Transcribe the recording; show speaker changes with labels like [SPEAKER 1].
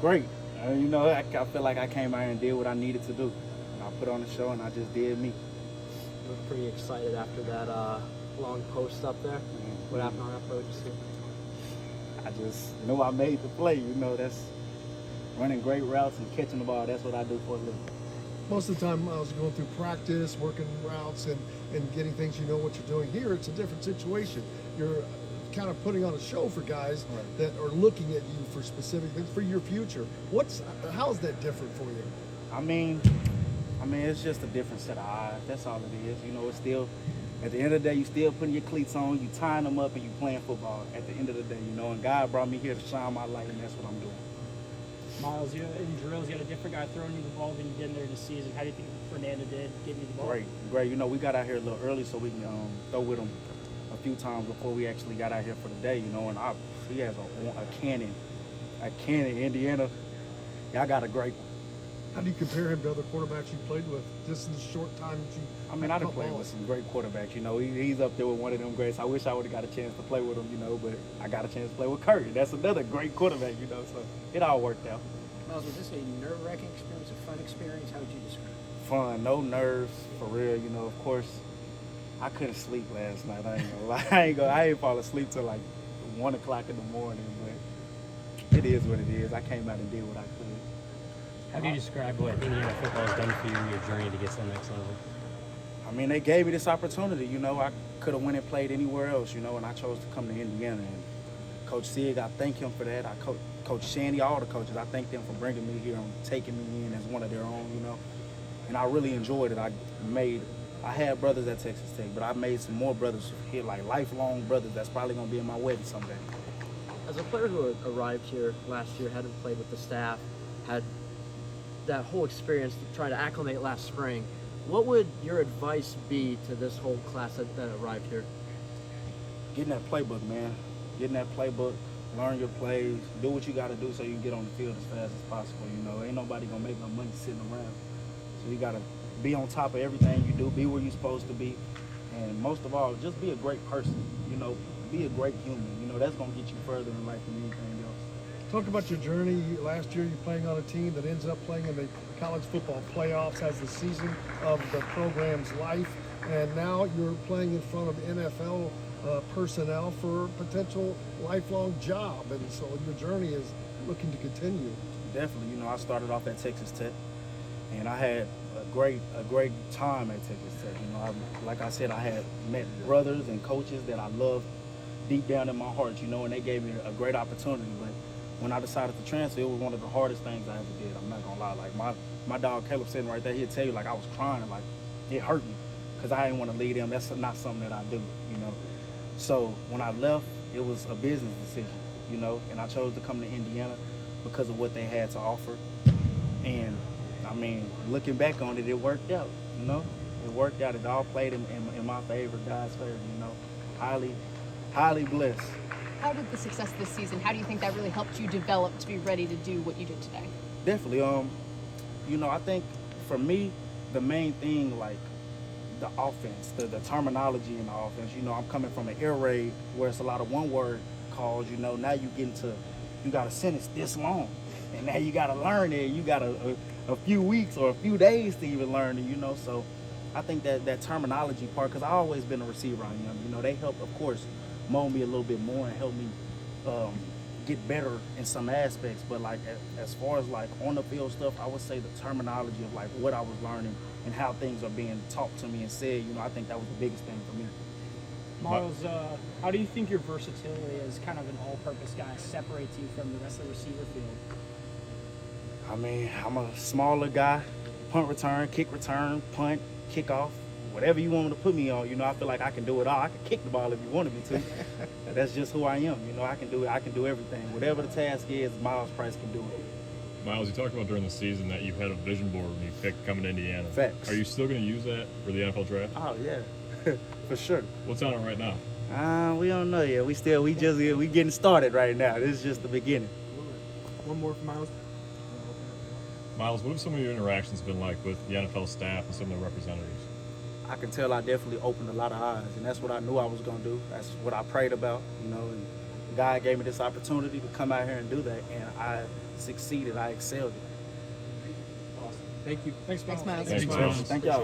[SPEAKER 1] Great. I feel like I came out here and did what I needed to do. And I put on the show and I just did me.
[SPEAKER 2] You were pretty excited after that long post up there. What happened on that play? What'd you see?
[SPEAKER 1] I just knew I made the play. That's running great routes and catching the ball. That's what I do for a living.
[SPEAKER 3] Most of the time I was going through practice, working routes, and getting things, you know what you're doing. Here, it's a different situation. You're kind of putting on a show for guys that are looking at you for specific things for your future. How is that different for you?
[SPEAKER 1] I mean, it's just a different set of eyes. That's all it is. It's still, at the end of the day, you still putting your cleats on, you tying them up, and you playing football. At the end of the day, and God brought me here to shine my light, and that's what I'm doing.
[SPEAKER 4] Myles, in drills, you had a different guy throwing you the ball than you did there this season. How do you think Fernando did getting you the ball?
[SPEAKER 1] Great. We got out here a little early so we can throw with him a few times before we actually got out here for the day, and he has a cannon, Indiana. Y'all got a great one.
[SPEAKER 3] How do you compare him to other quarterbacks you played with just in the short time that you
[SPEAKER 1] I done played with some great quarterbacks. He's up there with one of them greats. I wish I would have got a chance to play with him, but I got a chance to play with Curry. That's another great quarterback, so it all worked out.
[SPEAKER 5] Myles, was this a nerve-wracking experience, a fun experience? How would you describe it?
[SPEAKER 1] Fun, no nerves, for real. Of course, I couldn't sleep last night. I ain't gonna lie. I ain't fall asleep till like 1 o'clock in the morning, but it is what it is. I came out and did what I could.
[SPEAKER 6] How do you describe what Indiana football has done for you in your journey to get to the next level?
[SPEAKER 1] They gave me this opportunity. I could have went and played anywhere else, and I chose to come to Indiana. And Coach Sig, I thank him for that. Coach Shandy, all the coaches, I thank them for bringing me here and taking me in as one of their own, And I really enjoyed it. I had brothers at Texas Tech, but I made some more brothers here, like lifelong brothers that's probably going to be in my wedding someday.
[SPEAKER 2] As a player who arrived here last year, hadn't played with the staff, had that whole experience trying to acclimate last spring, what would your advice be to this whole class that arrived here?
[SPEAKER 1] Getting that playbook, man. Getting that playbook, learn your plays, do what you got to do so you can get on the field as fast as possible. Ain't nobody going to make no money sitting around. So you got to be on top of everything you do, be where you're supposed to be, and most of all, just be a great person, be a great human. That's going to get you further in life than anything else.
[SPEAKER 3] Talk about your journey. Last year, you're playing on a team that ends up playing in the college football playoffs, has the season of the program's life, and now you're playing in front of NFL personnel for a potential lifelong job, and so your journey is looking to continue.
[SPEAKER 1] Definitely. I started off at Texas Tech, and I had a great time at Texas Tech. Like I said, I had met brothers and coaches that I love deep down in my heart, and they gave me a great opportunity. But when I decided to transfer, it was one of the hardest things I ever did. I'm not gonna lie. Like my dog Caleb sitting right there, he'll tell you, like, I was crying, like it hurt me because I didn't want to leave him. That's not something that I do, So when I left, it was a business decision, and I chose to come to Indiana because of what they had to offer. And looking back on it, it worked out, It worked out. It all played in my favor, God's favor, Highly blessed.
[SPEAKER 7] How did the success this season, how do you think that really helped you develop to be ready to do what you did today?
[SPEAKER 1] Definitely. I think for me, the main thing, like the offense, the terminology in the offense, I'm coming from an air raid where it's a lot of one-word calls, now you got a sentence this long, and now you got to learn it. You got a few weeks or a few days to even learn it, so I think that terminology part, because I've always been a receiver on them, they help, of course, mold me a little bit more and help me get better in some aspects. But like as far as like on the field stuff, I would say the terminology of like what I was learning and how things are being taught to me and said, I think that was the biggest thing for me.
[SPEAKER 4] Myles, how do you think your versatility as kind of an all-purpose guy separates you from the rest of the receiver field?
[SPEAKER 1] I'm a smaller guy, punt return, kick return, punt, kickoff, whatever you want me to put me on, I feel like I can do it all. I can kick the ball if you wanted me to. That's just who I am. I can do everything. Whatever the task is, Myles Price can do it.
[SPEAKER 8] Myles, you talked about during the season that you had a vision board when you picked coming to Indiana.
[SPEAKER 1] Facts.
[SPEAKER 8] Are you still going to use that for the NFL draft?
[SPEAKER 1] Oh yeah, for sure.
[SPEAKER 8] What's on it right now?
[SPEAKER 1] We don't know yet. We getting started right now. This is just the beginning.
[SPEAKER 2] One more from Myles.
[SPEAKER 8] Myles, what have some of your interactions been like with the NFL staff and some of the representatives?
[SPEAKER 1] I can tell I definitely opened a lot of eyes, and that's what I knew I was going to do. That's what I prayed about, and God gave me this opportunity to come out here and do that, and I succeeded. I excelled.
[SPEAKER 2] Awesome. Thank you.
[SPEAKER 3] Thanks,
[SPEAKER 7] Thanks,
[SPEAKER 3] Myles.
[SPEAKER 7] Myles.
[SPEAKER 8] Thanks, Myles.
[SPEAKER 1] Thank y'all.